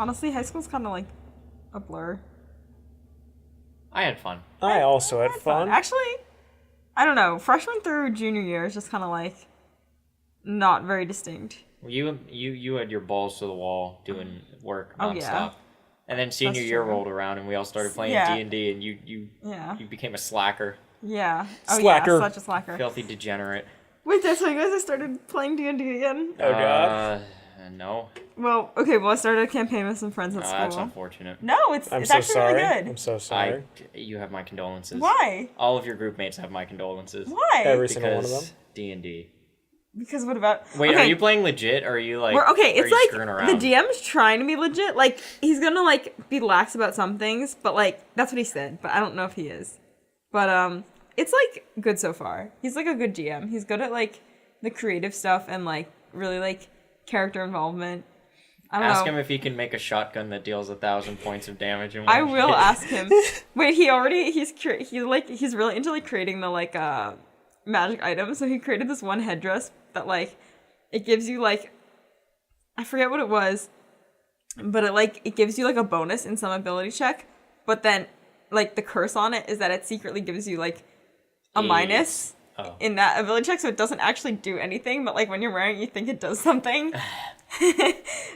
honestly, high school's kind of like a blur. I had fun. I also had fun. Actually, I don't know. Freshman through junior year is just kind of like not very distinct. You had your balls to the wall doing work nonstop. Yeah. And then senior year rolled around and we all started playing D&D and you became a slacker. Yeah. Oh Slacker. yeah, such a slacker. Filthy degenerate. Wait, that's why you guys started playing D&D again? Oh god. No. Well, okay, I started a campaign with some friends at school. That's unfortunate. No, it's I'm it's so actually sorry. really good. I'm so sorry. You have my condolences. Why? All of your group mates have my condolences. Why? Every single one of them. Because D&D. Because what about... Wait, okay. Are you playing legit, or are you, like... It's like, screwing around? the DM's trying to be legit. Like, he's gonna, like, be lax about some things, but, like, that's what he said. But I don't know if he is. But, it's, like, good so far. He's, like, a good GM. He's good at, like, the creative stuff and, like, really, like, character involvement. I don't know. Ask him if he can make a shotgun that deals 1,000 points of damage in one I will hit. ask him. Wait, he's really into, like, creating the, like, magic items. So he created this one headdress that, like, it gives you, like, I forget what it was, but it gives you, like, a bonus in some ability check, but then, like, the curse on it is that it secretly gives you, like, a minus in that ability check, so it doesn't actually do anything, but, like, when you're wearing it, you think it does something.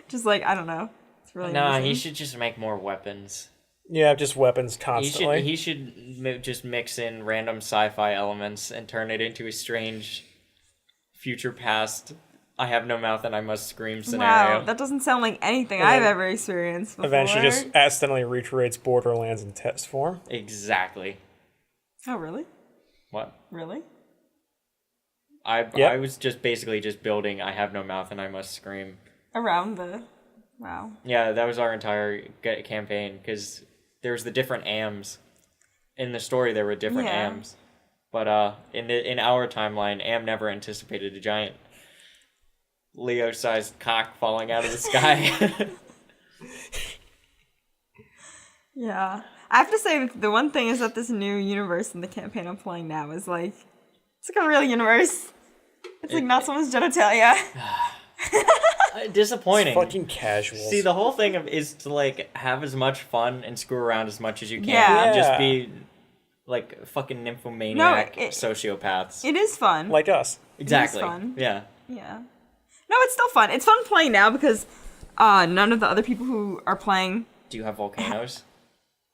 Just, like, I don't know. It's really amazing. He should just make more weapons. Yeah, just weapons constantly. He should just mix in random sci-fi elements and turn it into a strange future past I have no mouth and I must scream scenario. Wow, that doesn't sound like anything I've ever experienced before. Eventually just accidentally recreates Borderlands in test form. Exactly. Oh, really? What? Really? I was just basically just building I have no mouth and I must scream. Around the... Wow. Yeah, that was our entire campaign, because there's the different AMs. In the story, there were different AMs. But in our timeline, AM never anticipated a giant Leo-sized cock falling out of the sky. Yeah. I have to say, the one thing is that this new universe in the campaign I'm playing now is, like, it's like a real universe. It's like not someone's genitalia. Disappointing. It's fucking casual. See, the whole thing is to, like, have as much fun and screw around as much as you can. Yeah. And just be, like, fucking nymphomaniac sociopaths. It is fun. Like us. Exactly. It is fun. Yeah. Yeah. No, it's still fun. It's fun playing now because none of the other people who are playing... Do you have volcanoes?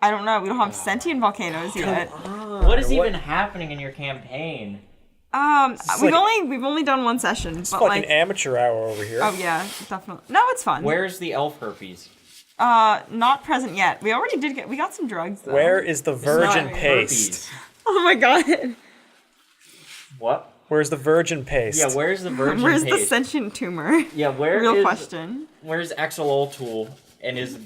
I don't know. We don't have sentient volcanoes yet. What is even happening in your campaign? We've only done one session, It's but fucking like amateur hour over here. oh yeah, definitely. No, it's fun. Where's the elf herpes? Not present yet. We already we got some drugs though. Where is the virgin Not paste? herpes. Oh my god. What? Where's the virgin paste? Yeah, where's the virgin Where's paste? the sentient tumor? Yeah, where Real is- question. Where's Axolotl and his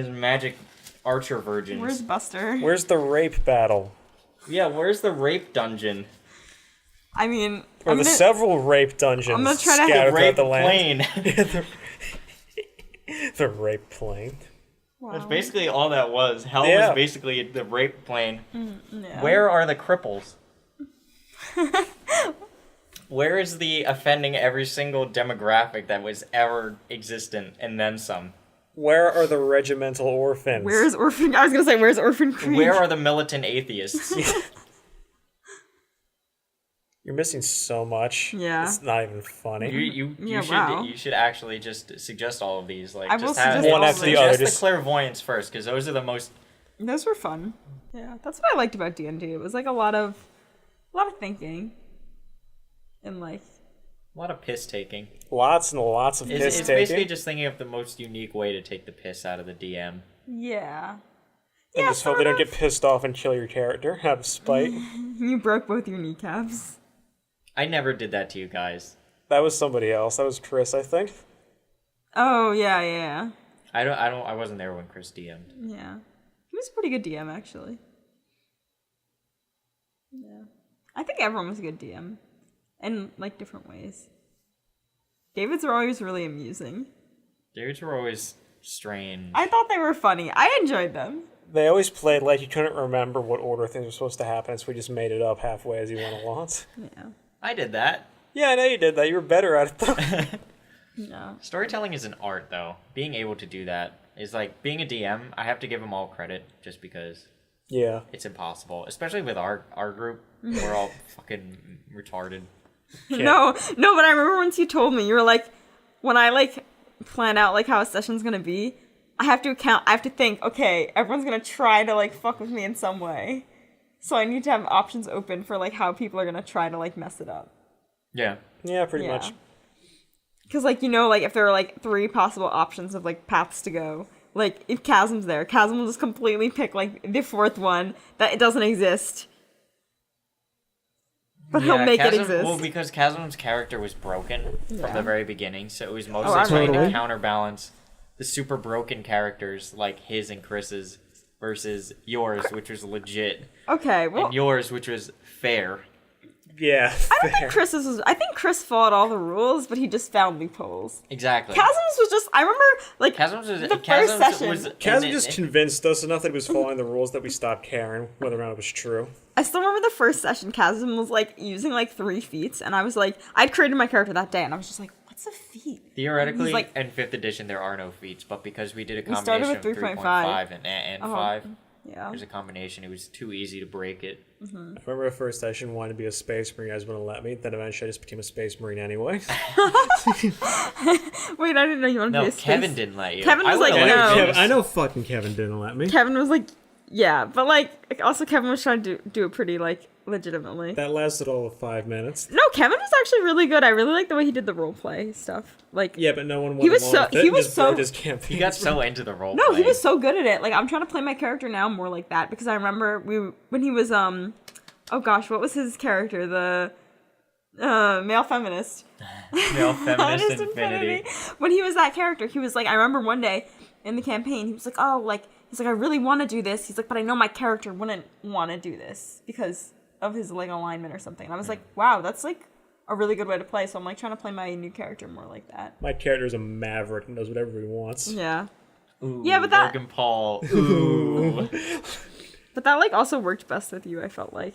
magic archer virgins? Where's Buster? Where's the rape battle? Yeah, where's the rape dungeon? I mean, Or the several rape dungeons I'm gonna try to- scattered Rape throughout the land. plane. The rape plane. That's basically all that was. Hell Yeah. was basically the rape plane. Yeah. Where are the cripples? Where is the offending every single demographic that was ever existent and then some? Where are the regimental orphans? Where's Orphan? I was gonna say, where's Orphan Creek? Where are the militant atheists? You're missing so much. Yeah. It's not even funny. You should actually just suggest all of these. Like, I will just have suggest One all after of the them. other. just the Just clairvoyance first, because those are the most. Those were fun. Yeah, that's what I liked about D&D. It was like a lot of thinking, and like A lot of piss taking. lots and lots of piss It's taking. basically just thinking of the most unique way to take the piss out of the DM. yeah. I just hope they don't get pissed off and kill your character out of spite. You broke both your kneecaps. I never did that to you guys. That was somebody else. That was Chris, I think. Oh yeah. I wasn't there when Chris DM'd. Yeah. He was a pretty good DM actually. Yeah. I think everyone was a good DM. In like different ways. David's were always really amusing. Dudes were always strange. I thought they were funny. I enjoyed them. They always played like you couldn't remember what order things were supposed to happen, so we just made it up halfway as you went along. Yeah. I did that. Yeah, I know you did that. You were better at it, though. Yeah. Storytelling is an art, though. Being able to do that is like being a DM. I have to give them all credit just because Yeah. it's impossible, especially with our group. We're all fucking retarded. No, but I remember once you told me, you were like, when I like plan out like how a session's gonna be, I have to think, okay, everyone's gonna try to like fuck with me in some way. So I need to have options open for like how people are gonna try to like mess it up. Yeah. Yeah, pretty much. Because like, like if there are like 3 possible options of like paths to go, like if Chasm's there, Chasm will just completely pick like the 4th one that it doesn't exist. But he'll make it exist. Well, because Chasm's character was broken from the very beginning, so it was mostly I trying remember to that. counterbalance the super broken characters like his and Chris's versus yours, which was legit, Okay, well, and yours, which was fair. Yeah. I think Chris followed all the rules, but he just found loopholes. Exactly. Chasm's was just, I remember like Chasm's was the first session. Chasm just convinced us enough that he was following the rules that we stopped caring whether or not it was true. I still remember the first session, Chasm was like using like 3 feats, and I was like, I'd created my character that day, and I was just like, what's a feat? Theoretically, He's like- in 5th edition, there are no feats, but because we did a started combination with of 3.5. 3.5 and Oh, 5, Yeah. there's a combination. It was too easy to break it. I remember the first session wanted to be a space marine. You guys wouldn't let me. Then eventually I just became a space marine anyway. Wait, I didn't know you wanted to No, be a space. Kevin didn't let you. Kevin was would've like, let you no. choose. I know fucking Kevin didn't let me. Kevin was like, yeah, but like also Kevin was trying to do it pretty like legitimately. That lasted all of 5 minutes. No, Kevin was actually really good. I really like the way he did the role play stuff. Like, Yeah, but no one went He was along so- with it he and was just so- burned his campaign. He got so into the role no, he playing. was so good at it. Like, I'm trying to play my character now more like that because I remember when he was oh gosh, what was his character? The male feminist. Male feminist infinity. When he was that character, he was like, I remember one day in the campaign, he was like, oh, like, he's like, I really want to do this. He's like, but I know my character wouldn't want to do this because of his, like, alignment or something. And I was like, wow, that's, like, a really good way to play. So I'm, like, trying to play my new character more like that. My character's a maverick and knows whatever he wants. Yeah. Ooh, Yeah, but that- Logan Paul. Ooh. But that, like, also worked best with you, I felt like.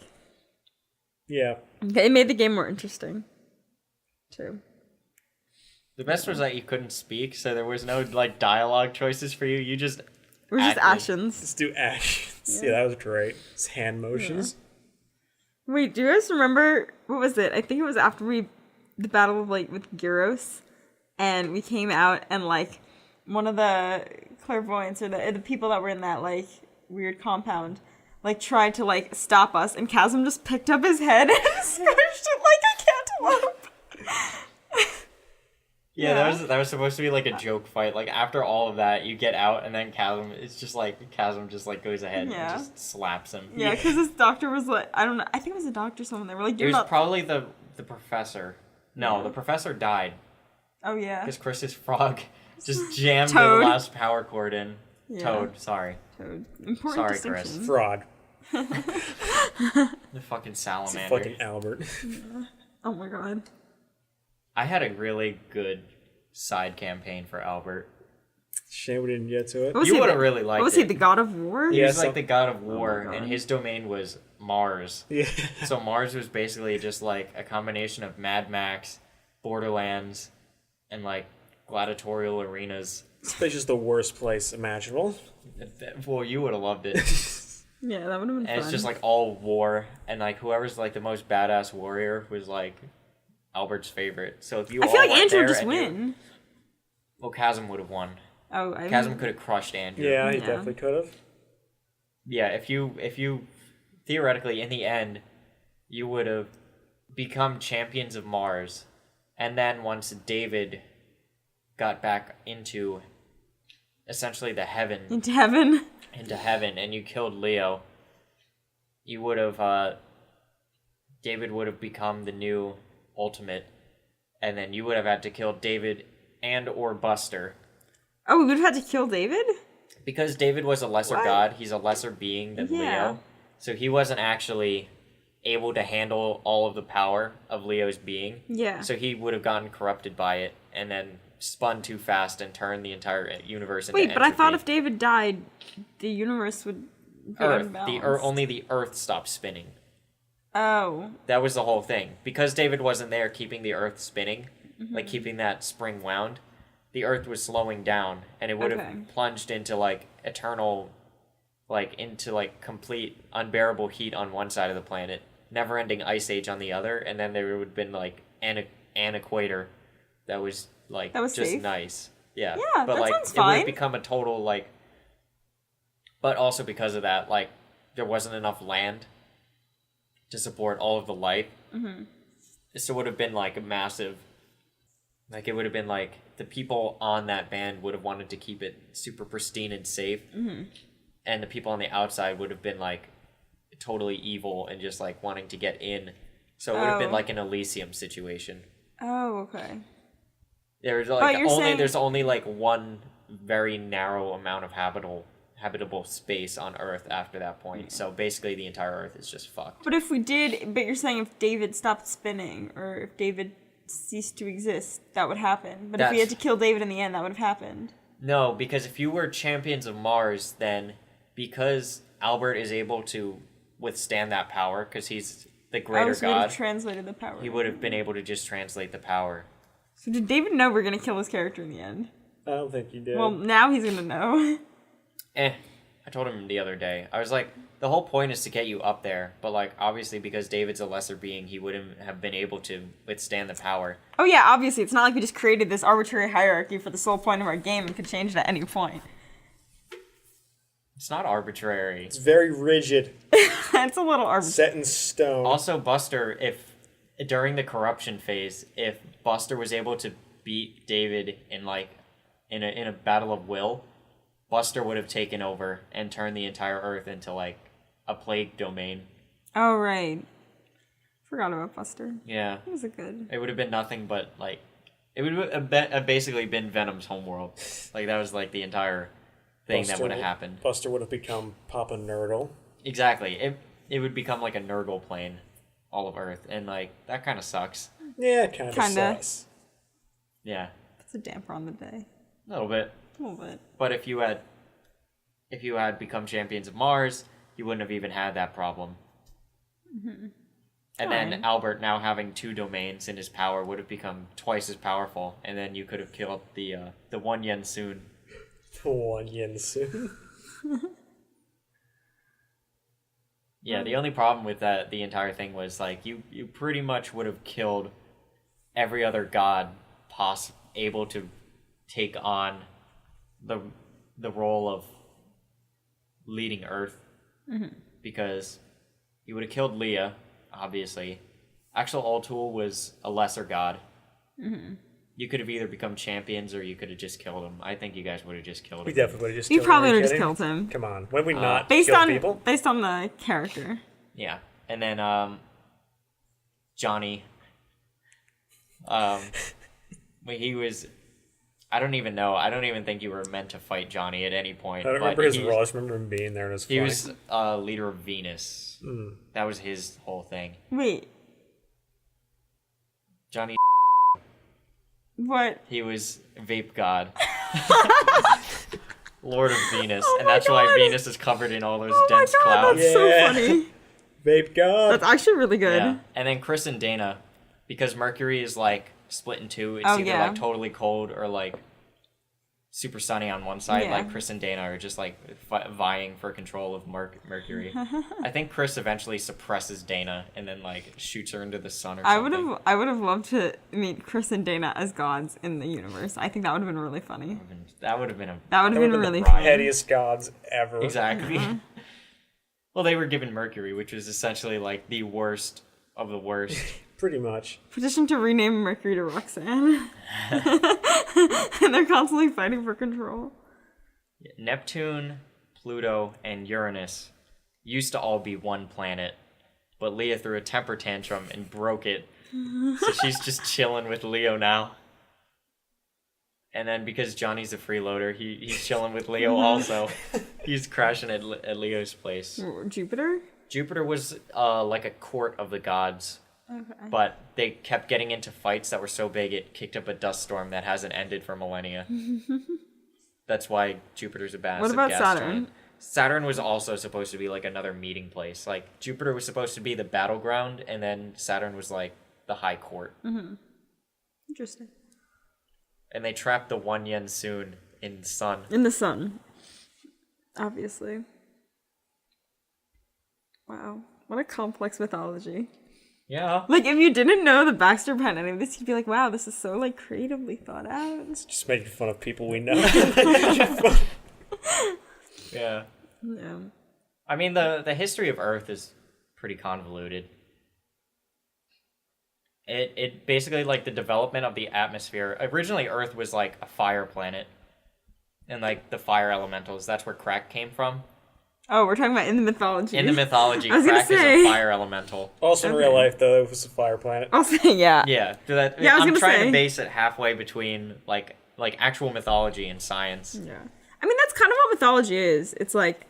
Yeah. It made the game more interesting, too. The best was that you couldn't speak, so there was no like dialogue choices for you. You just Or just acted. actions. Let's do actions. Yeah, that was great. It's hand motions. Wait, do you guys remember, what was it? I think it was after the battle of, like, with Gyros, and we came out, and, like, one of the clairvoyants, or the people that were in that, like, weird compound, like, tried to, like, stop us, and Chasm just picked up his head and squished it like a cantaloupe. Yeah, Yeah. that was supposed to be like a joke fight. Like after all of that, you get out, and then Chasm just like goes ahead Yeah. and just slaps him. Yeah, because his doctor was like, I don't know, I think it was a doctor or someone. They were like, It you're was not. probably the professor. No, Yeah. the professor died Oh, yeah. because Chris's frog just jammed Toad. the last power cord in. Yeah. Toad, sorry. Toad. Important Sorry, Chris. distinction. Fraud. The fucking It's salamander. fucking Albert. Oh, my God. I had a really good side campaign for Albert. Shame we didn't get to it. What was You he, would've the- really liked What was he, it. the god of war? He Yeah, was so- like the god of war, God. and his domain was Mars. Yeah. So Mars was basically just like a combination of Mad Max, Borderlands, and like gladiatorial arenas. Space is the worst place imaginable. Well, you would have loved it. Yeah, that would have been And fun. it's just like all war, and like whoever's like the most badass warrior was like Albert's favorite. So if you I all feel like went Andrew would there just and you- win. well, Chasm would have won. Oh, I Chasm mean, could have crushed Andrew. Yeah, he Yeah. definitely could have. Yeah, if you theoretically in the end you would have become champions of Mars, and then once David got back into essentially the heaven into heaven. into heaven, and you killed Leo, you would have David would have become the new ultimate, and then you would have had to kill David and or Buster. Oh, we would have had to kill David? Because David was a lesser What? god, he's a lesser being than Yeah. Leo. So he wasn't actually able to handle all of the power of Leo's being. Yeah. So he would have gotten corrupted by it and then spun too fast and turned the entire universe into Wait, but I thought if entropy. David died, the universe would be Earth, unbalanced. only the Earth stopped spinning. Oh. That was the whole thing. Because David wasn't there keeping the Earth spinning, Mm-hmm. like keeping that spring wound, the Earth was slowing down, and it would Okay. have plunged into like eternal, like into like complete unbearable heat on one side of the planet, never-ending ice age on the other, and then there would have been like an equator that was like That was just safe. nice. Yeah, Yeah, but that like sounds it would fine. have become a total like. But also because of that, like there wasn't enough land to support all of the life. Mm-hmm. So it would have been like a massive. Like it would have been like the people on that band would have wanted to keep it super pristine and safe, and the people on the outside would have been like totally evil and just like wanting to get in. So it would have been Oh. like an Elysium situation. Oh, okay. There's like you're only saying- there's only like one very narrow amount of habitable space on Earth after that point. So basically the entire Earth is just fucked. But you're saying if David stopped spinning, or if David ceased to exist, that would happen. But if we had to That's- kill David in the end, that would have happened. No, because if you were champions of Mars, then because Albert is able to withstand that power, because he's the greater So he would have god, translated the power. he would have been able to just translate the power. So did David know we're gonna kill his character in the end? I don't think you did. Well, now he's gonna know. I told him the other day. I was like, the whole point is to get you up there, but like obviously because David's a lesser being, he wouldn't have been able to withstand the power. Oh yeah, obviously, it's not like we just created this arbitrary hierarchy for the sole point of our game and could change it at any point. It's not arbitrary. it's very rigid, It's a little arbitrary. set in stone. Also, Buster, if during the corruption phase, if Buster was able to beat David in like in a battle of will, Buster would have taken over and turned the entire Earth into like a plague domain. Oh right, forgot about Buster. Yeah, That was a good. it would have been nothing but like it would have basically been Venom's homeworld. Like that was like the entire thing that would have happened. Buster would have become Papa Nerdle. Exactly. It would become like a Nurgle plane, all of Earth, and like that kind of sucks. Yeah, kind of Kinda. sus. Yeah, It's a damper on the day. a little bit. A little bit. But if you had become champions of Mars, you wouldn't have even had that problem. Mm-hmm. And then Alright. Albert, now having 2 domains in his power, would have become twice as powerful, and then you could have killed the one Yen soon. One Yensu. Yeah, the only problem with the entire thing was like you pretty much would have killed every other god able to take on the role of leading Earth, because you would have killed Leah, obviously. Axel Altul was a lesser god. You could have either become champions or you could have just killed him. I think you guys would have just killed We him. definitely would have just You killed probably him. Are would have you just kidding? killed him. Come on. When we not Based killed on people? based on the character. Yeah, and then Johnny. He was. I don't even know. I don't even think you were meant to fight Johnny at any point. I don't but remember his he- role. I just remember him being there and it was funny. He was leader of Venus. That was his whole thing. Wait, Johnny. what? He was vape god. Lord of Venus, and my that's why God. Venus is covered in all those Oh my dense god, clouds. that's so Yeah. funny. Vape God. That's actually really good. Yeah, and then Chris and Dana, because Mercury is like split in two. It's Oh, either yeah. like totally cold or like super sunny on one side. Yeah. Like Chris and Dana are just like vying for control of Mercury. I think Chris eventually suppresses Dana and then like shoots her into the sun or something. I would have loved to meet Chris and Dana as gods in the universe. I think that would have been really funny. That would have been a That would have been That would've really the funny. pettiest gods ever. exactly. Well, they were given Mercury, which was essentially like the worst of the worst. Pretty much. Petition to rename Mercury to Roxanne. And they're constantly fighting for control. Neptune, Pluto, and Uranus used to all be one planet, but Leah threw a temper tantrum and broke it. So she's just chilling with Leo now. And then because Johnny's a freeloader, he's chilling with Leo also. He's crashing at Leo's place. Jupiter? Jupiter was like a court of the gods, Okay. but they kept getting into fights that were so big it kicked up a dust storm that hasn't ended for millennia. That's why Jupiter's a massive What about gas Saturn? giant. Saturn was also supposed to be like another meeting place. Like Jupiter was supposed to be the battleground, and then Saturn was like the high court. Interesting. and they trapped the one yen soon in the sun. In the sun. Obviously. Wow. What a complex mythology. Yeah. Like, if you didn't know the backstory behind any of this, you'd be like, wow, this is so, like, creatively thought out. Just making fun of people we know. Yeah. Yeah. I mean, the history of Earth is pretty convoluted. It basically, like, the development of the atmosphere. Originally, Earth was, like, a fire planet. And, like, the fire elementals, that's where Crack came from. Oh, we're talking about in the mythology. In the mythology, I was gonna Crack is say. a fire elemental. Also, in real life, though, it was a fire planet. Also, yeah. Yeah, so that, Yeah, I was I'm gonna trying say. to base it halfway between, like actual mythology and science. Yeah. I mean, that's kind of what mythology is. It's like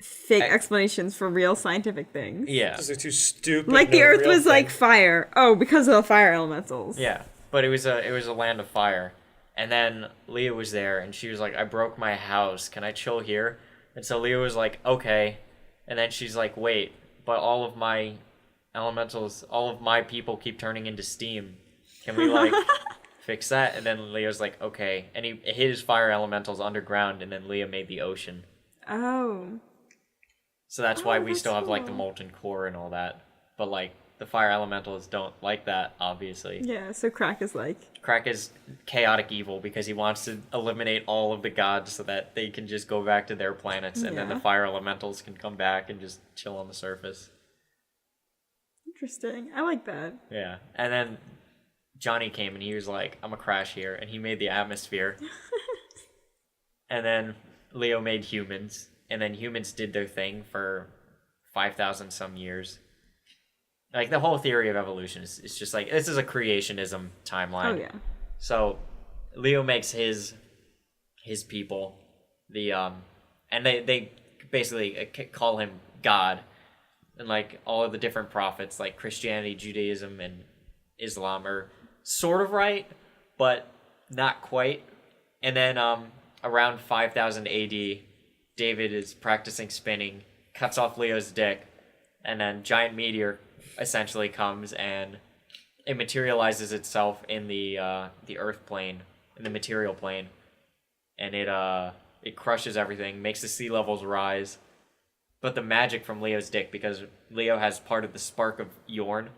fake explanations for real scientific things. Yeah. Because they're too stupid. Like the no earth real was thing. like fire. Oh, because of the fire elementals. Yeah, but it was a land of fire. And then Leah was there, and she was like, I broke my house. Can I chill here? And so Leah was like, okay. And then she's like, wait, but all of my elementals, all of my people keep turning into steam. Can we, like, fix that? And then Leo's like, okay. And he hid his fire elementals underground, and then Leah made the ocean. Oh. So that's why we that's still have, like, the cool. molten core and all that. But, like, the fire elementals don't like that, obviously. Yeah, so Crack is like... Crack is chaotic evil because he wants to eliminate all of the gods so that they can just go back to their planets, and then Yeah. the fire elementals can come back and just chill on the surface. Interesting. I like that. Yeah. And then Johnny came and he was like, I'm gonna crash here, and he made the atmosphere. And then Leo made humans, and then humans did their thing for 5,000 some years. Like, the whole theory of evolution is just like, this is a creationism timeline. Oh, yeah. So Leo makes his people the and they basically call him God, and like all of the different prophets like Christianity, Judaism, and Islam are sort of right, but not quite. And then around 5000 AD, David is practicing spinning, cuts off Leo's dick, and then giant meteor essentially comes and it materializes itself in the earth plane, in the material plane, and it crushes everything, makes the sea levels rise. But the magic from Leo's dick, because Leo has part of the spark of Yorn,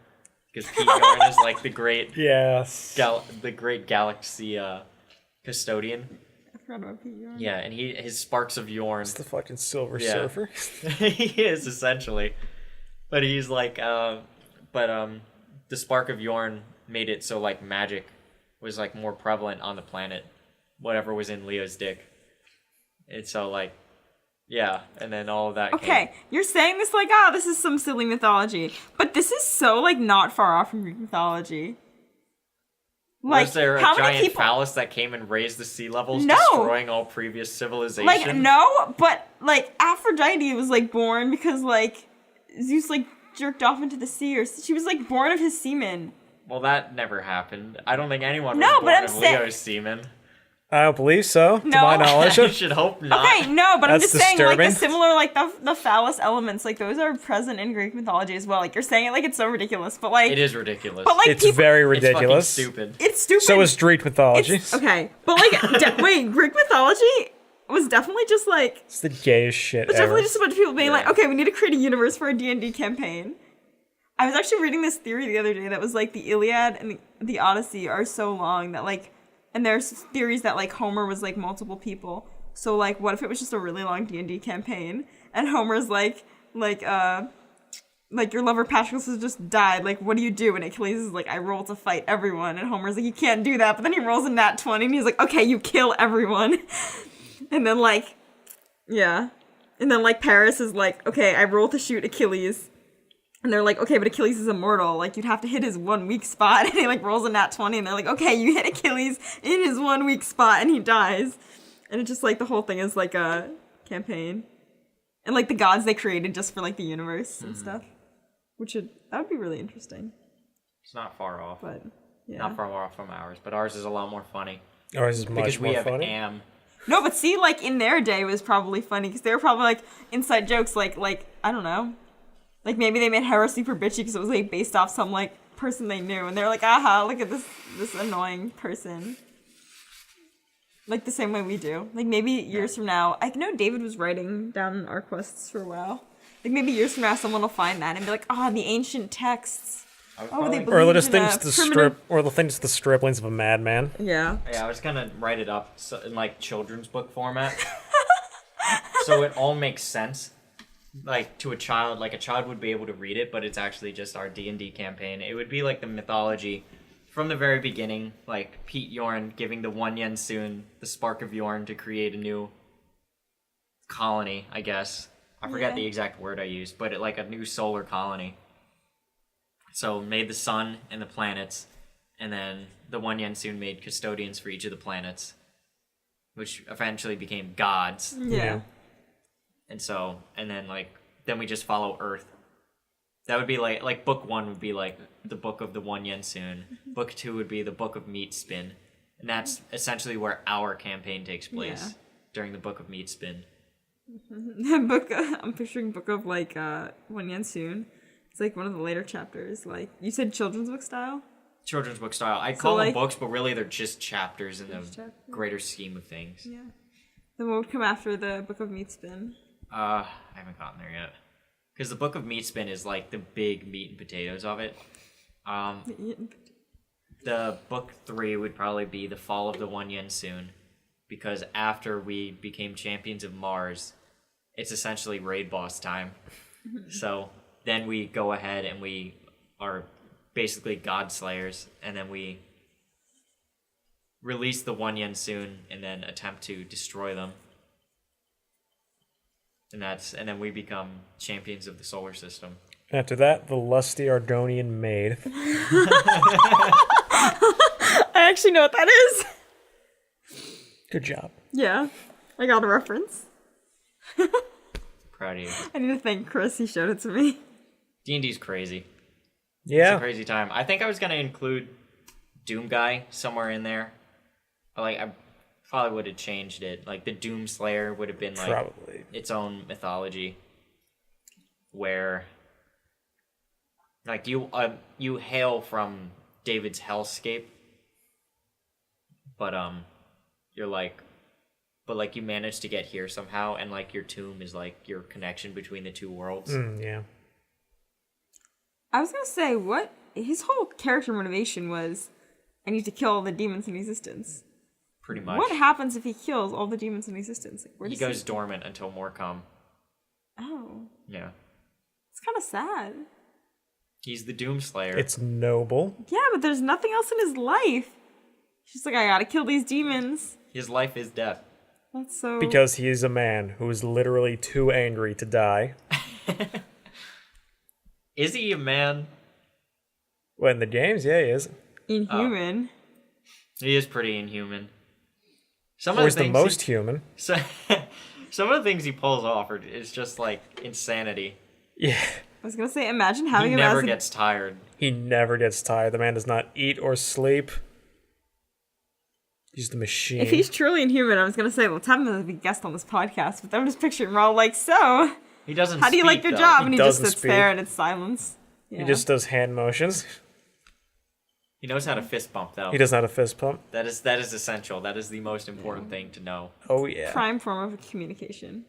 because Pete Yorn is like the great Yes. the great galaxy custodian. I forgot about Pete Yorn. Yeah, and his sparks of Yorn. It's the fucking Silver Yeah. Surfer. He is essentially, but he's like, the spark of Yorn made it so like magic was like more prevalent on the planet, whatever was in Leo's dick. And so like, yeah, and then all of that. Okay, you're saying this like, oh, this is some silly mythology. But this is so, like, not far off from Greek mythology. Like, Was there a how many giant people... phallus that came and raised the sea levels, No. destroying all previous civilization? Like, no, but, like, Aphrodite was, like, born because, like, Zeus, like, jerked off into the sea, or she was, like, born of his semen. Well, that never happened. I don't think anyone No, was but born I'm of saying- Leo's semen. I don't believe so, to No. my knowledge. You should hope not. Okay, no, but I'm That's just saying, like, the disturbing. similar, like, the phallus elements, like, those are present in Greek mythology as well. Like, you're saying it like it's so ridiculous, but, like... It is ridiculous. But, like, It's people... very It's fucking ridiculous. stupid. It's stupid. So is Greek mythology. Okay, but, like, wait, Greek mythology was definitely just, like... It's the gayest shit It's ever. definitely just a bunch of people being like, Yeah. okay, we need to create a universe for a D&D campaign. I was actually reading this theory the other day that was like the Iliad and the Odyssey are so long that like, and there's theories that like Homer was like multiple people. So like, what if it was just a really long D&D campaign and Homer's like your lover Patroclus has just died. Like, what do you do? And Achilles is like, I roll to fight everyone. And Homer's like, you can't do that. But then he rolls a nat 20 and he's like, okay, you kill everyone. And then like, yeah. And then like Paris is like, okay, I roll to shoot Achilles. And they're like, okay, but Achilles is immortal. Like, you'd have to hit his one weak spot. And he, like, rolls a nat 20. And they're like, okay, you hit Achilles in his one weak spot. And he dies. And it's just, like, the whole thing is, like, a campaign. And, like, the gods they created just for, like, the universe and stuff. That would be really interesting. It's not far off. But, yeah. Not far ours from ours, but ours is a lot more funny. Ours is much Because we more have funny. Am. No, but see, like, in their day, it was probably funny. Because they were probably, like, inside jokes, like, I don't know. Like, maybe they made Hera super bitchy because it was, like, based off some, like, person they knew. And they're like, aha, look at this annoying person. Like the same way we do. Like maybe years from now, I know David was writing down our quests for a while. Like maybe years from now, someone will find that and be like, "Oh, the ancient texts. Oh, they Or they'll believed just in think a it's the primitive." or they'll think it's the striplings of a madman. Yeah. Yeah, I was gonna write it up in like children's book format, so it all makes sense. Like to a child, like a child would be able to read it, but it's actually just our D&D campaign. It would be like the mythology from the very beginning, like Pete Yorn giving the one yen soon the spark of Yorn to create a new colony, I guess. I forget the exact word I used, but like a new solar colony. So made the sun and the planets, and then the one yen soon made custodians for each of the planets, which eventually became gods. Yeah. And so, and then then we just follow Earth. That would be like book 1 would be like the book of the one yen soon. Book 2 would be the book of Meat Spin, and that's essentially where our campaign takes place during the book of Meat Spin. Book. I'm picturing book of like one yen soon. It's like one of the later chapters. Like you said, children's book style. Children's book style. I call them like, books, but really they're just chapters in the greater scheme of things. Yeah. Then what would come after the book of Meat Spin? I haven't gotten there yet. Because the book of Meat Spin is like the big meat and potatoes of it. The book 3 would probably be the fall of the one yen soon. Because after we became champions of Mars, it's essentially raid boss time. So then we go ahead and we are basically god slayers, and then we release the one yen soon and then attempt to destroy them. And then we become champions of the solar system. After that, the lusty Ardonian maid. I actually know what that is. Good job. Yeah. I got a reference. Proud of you. I need to thank Chris. He showed it to me. D&D's crazy. It's Yeah. a crazy time. I think I was going to include Doom Guy somewhere in there. I probably would have changed it. Like, the Doom Slayer would have been, like, Probably. its own mythology. Where, like, you hail from David's hellscape. But, you're, like... But, like, you managed to get here somehow, and, like, your tomb is, like, your connection between the two worlds. Yeah. I was gonna say, what his whole character motivation was, I need to kill all the demons in existence. Pretty much. What happens if he kills all the demons in existence? Like, where He does goes dormant until more come. Oh. Yeah. It's kind of sad. He's the Doom Slayer. It's noble. Yeah, but there's nothing else in his life. He's just like, I gotta kill these demons. His life is death. That's so... Because he is a man who is literally too angry to die. Is he a man? Well, in the games, yeah, he is. Inhuman. He is pretty inhuman. Some Or of he's the the things most human. some of the things he pulls off is just like insanity. Yeah. I was gonna say, imagine He having him never as a... gets tired. He never gets tired. The man does not eat or sleep. He's the machine. If he's truly inhuman, I was gonna say, let's have him as a guest on this podcast. But I'm just picturing we're all like, so, He doesn't. how do you speak, like your though. job? He And he just doesn't sits there speak. and it's silence. Yeah. He just does hand motions. He knows how to fist bump though. He does not a fist pump. That is essential. That is the most important thing to know. Oh, yeah. Prime form of communication.